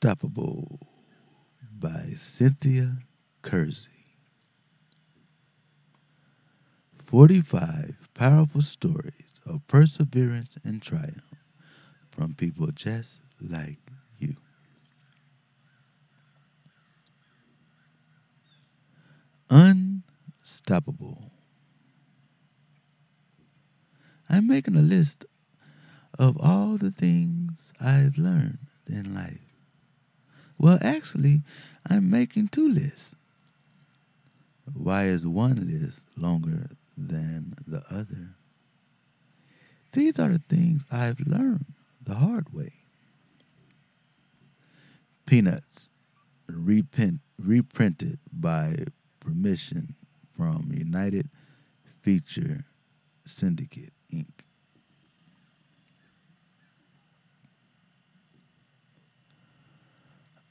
Unstoppable by Cynthia KERSEY. 45 powerful stories of perseverance and triumph from people just like you. Unstoppable. I'm making a list of all the things I've learned in life. Well, actually, I'm making two lists. Why is one list longer than the other? These are the things I've learned the hard way. Peanuts, reprinted by permission from United Feature Syndicate, Inc.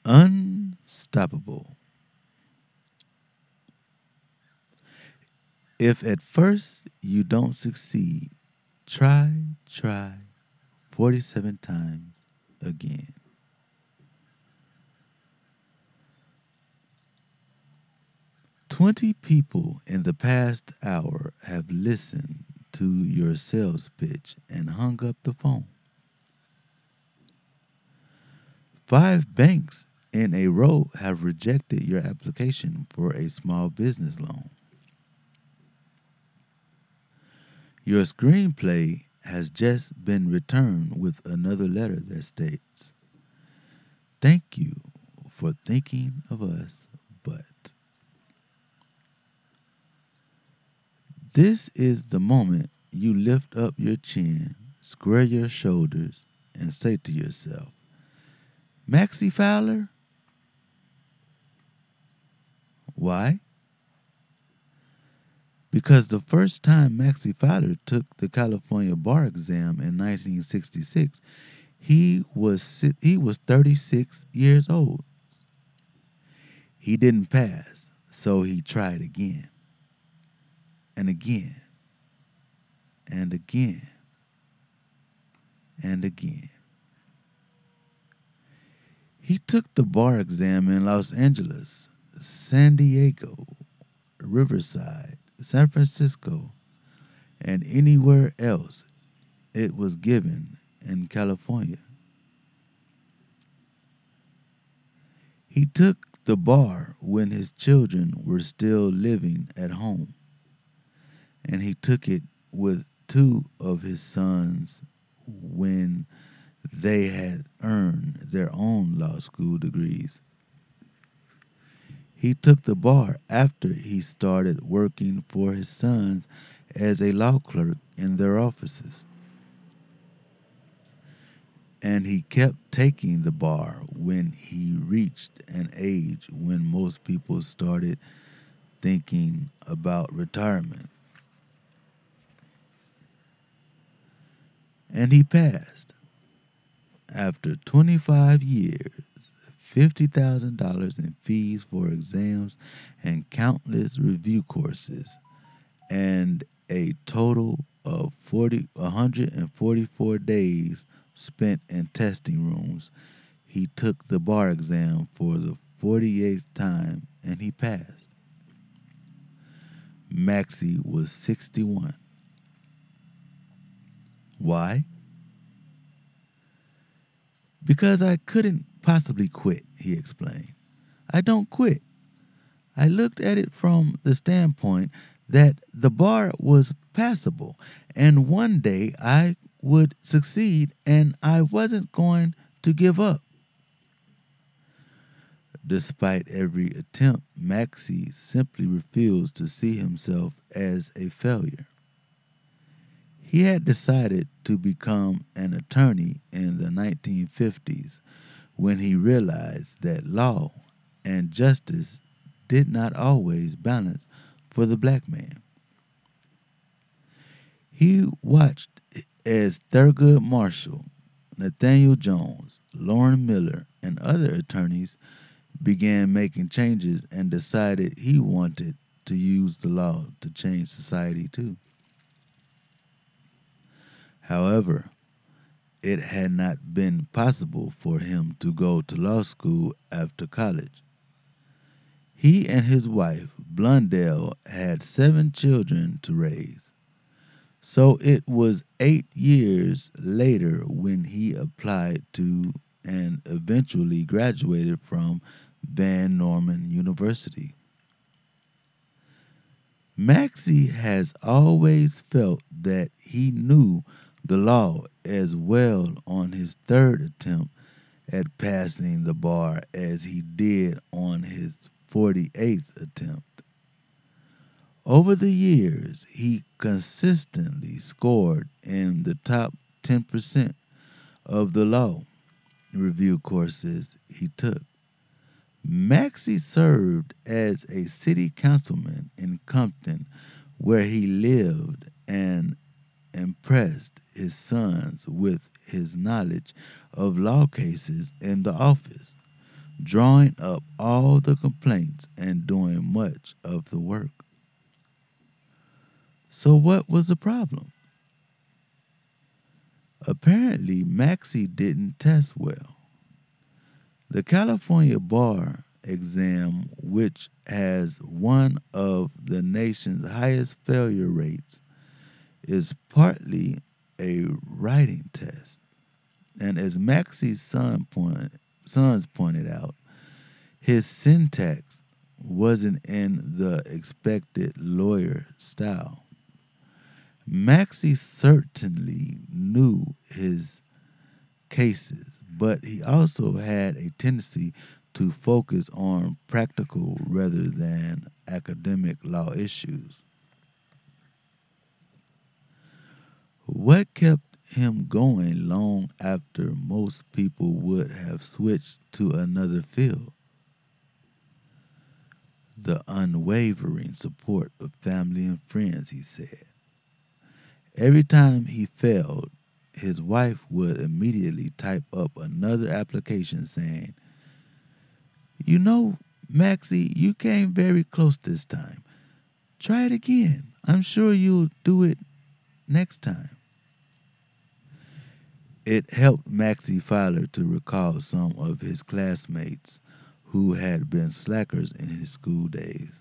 Unstoppable. If at first you don't succeed, try 47 times again. "20 people in the past hour have listened to your sales pitch and hung up the phone. 5 banks in a row have rejected your application for a small business loan. Your screenplay has just been returned with another letter that states, 'Thank you for thinking of us, but.' This is the moment you lift up your chin, square your shoulders, and say to yourself, 'Maxie Fowler?' Why? Because the first time Maxie Fowler took the California bar exam in 1966, he was 36 years old. He didn't pass, so he tried again, and again, and again, and again. He took the bar exam in Los Angeles, San Diego, Riverside, San Francisco, and anywhere else it was given in California. He took the bar when his children were still living at home, and he took it with 2 of his sons when they had earned their own law school degrees. He took the bar after he started working for his sons as a law clerk in their offices. And he kept taking the bar when he reached an age when most people started thinking about retirement. And he passed. After 25 years, $50,000 in fees for exams and countless review courses, and a total of 144 days spent in testing rooms, he took the bar exam for the 48th time and he passed. Maxie was 61. Why? Because I couldn't possibly quit, he explained. I don't quit. I looked at it from the standpoint that the bar was passable, and one day I would succeed, and I wasn't going to give up. Despite every attempt, Maxie simply refused to see himself as a failure. He had decided to become an attorney in the 1950s when he realized that law and justice did not always balance for the black man. He watched as Thurgood Marshall, Nathaniel Jones, Lauren Miller, and other attorneys began making changes and decided he wanted to use the law to change society too. However, it had not been possible for him to go to law school after college. He and his wife, Blundell, had 7 children to raise. So it was 8 years later when he applied to and eventually graduated from Van Norman University. Maxie has always felt that he knew the law as well on his 3rd attempt at passing the bar as he did on his 48th attempt. Over the years, he consistently scored in the top 10% of the law review courses he took. Maxie served as a city councilman in Compton, where he lived, and impressed his sons with his knowledge of law cases in the office, drawing up all the complaints and doing much of the work. So what was the problem? Apparently, Maxie didn't test well. The California bar exam, which has one of the nation's highest failure rates, is partly a writing test. And as Maxie's sons pointed out, his syntax wasn't in the expected lawyer style. Maxie certainly knew his cases, but he also had a tendency to focus on practical rather than academic law issues. What kept him going long after most people would have switched to another field? The unwavering support of family and friends, he said. Every time he failed, his wife would immediately type up another application saying, "You know, Maxie, you came very close this time. Try it again. I'm sure you'll do it next time." It helped Maxie Fowler to recall some of his classmates who had been slackers in his school days.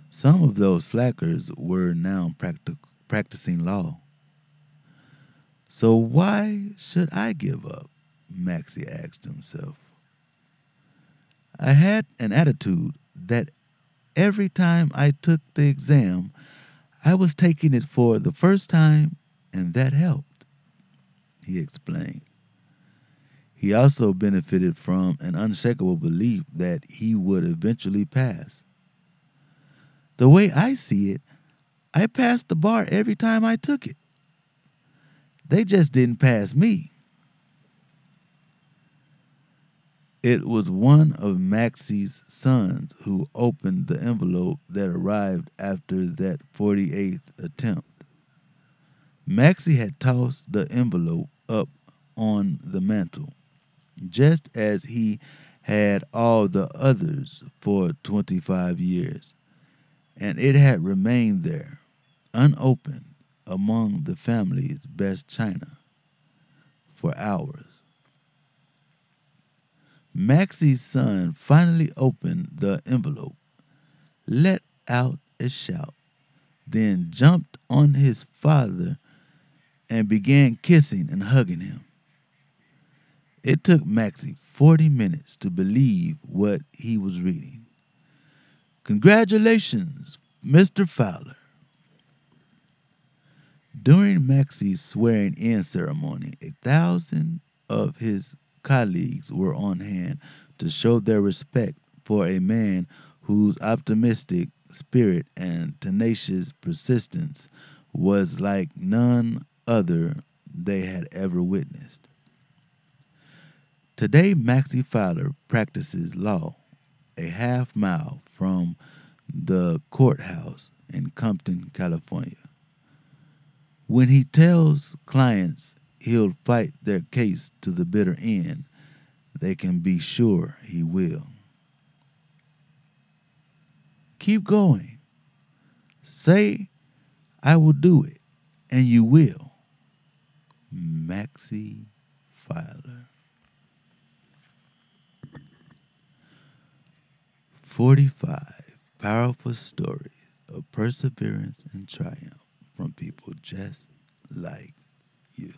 Some of those slackers were now practicing law. So why should I give up? Maxie asked himself. I had an attitude that every time I took the exam, I was taking it for the first time, and that helped, he explained. He also benefited from an unshakable belief that he would eventually pass. The way I see it, I passed the bar every time I took it. They just didn't pass me. It was one of Maxie's sons who opened the envelope that arrived after that 48th attempt. Maxie had tossed the envelope up on the mantel, just as he had all the others for 25 years, and it had remained there, unopened, among the family's best china, for hours. Maxie's son finally opened the envelope, let out a shout, then jumped on his father and began kissing and hugging him. It took Maxie 40 minutes to believe what he was reading. "Congratulations, Mr. Fowler." During Maxie's swearing-in ceremony, 1,000 of his colleagues were on hand to show their respect for a man whose optimistic spirit and tenacious persistence was like none other they had ever witnessed. Today, Maxie Fowler practices law a half-mile from the courthouse in Compton, California. When he tells clients he'll fight their case to the bitter end, they can be sure he will. Keep going. Say, "I will do it," and you will. Maxie Filer. 45 powerful stories of perseverance and triumph from people just like you.